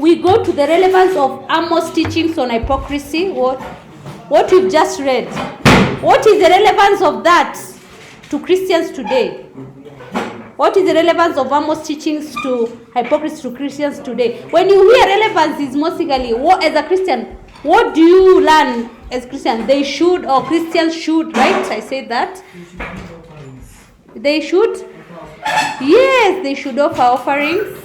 we go to the relevance of Amos' teachings on hypocrisy, what we've just read. What is the relevance of that to Christians today? What is the relevance of Amos' teachings to hypocrisy to Christians today? When you hear relevance, is mostly as a Christian, what do you learn as Christians? They should, or Christians should, right? I say that. They should? Yes, they should offer offerings.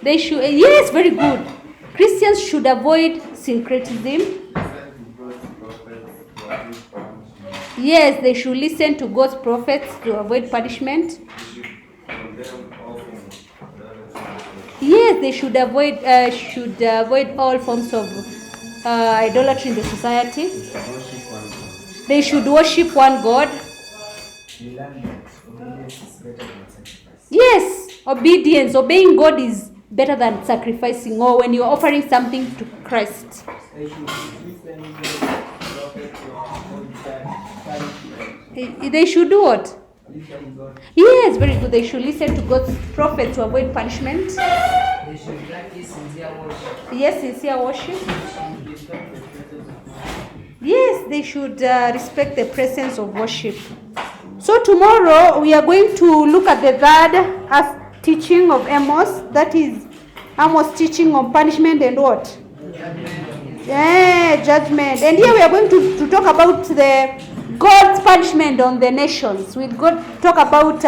They should, yes, very good. Christians should avoid syncretism. Yes, they should listen to God's prophets to avoid punishment. Yes, they should avoid all forms of idolatry in the society. They should worship one God. Yes, obedience, obeying God is better than sacrificing, or when you're offering something to Christ. They should do what? Yes, very good. They should listen to God's prophet to avoid punishment. They should practice sincere worship. Yes, sincere worship. Yes, they should respect the presence of worship. So tomorrow we are going to look at the third teaching of Amos. That is Amos' teaching on punishment and what? Judgment. Yeah, judgment. And here we are going to talk about the God's punishment on the nations. We'll talk about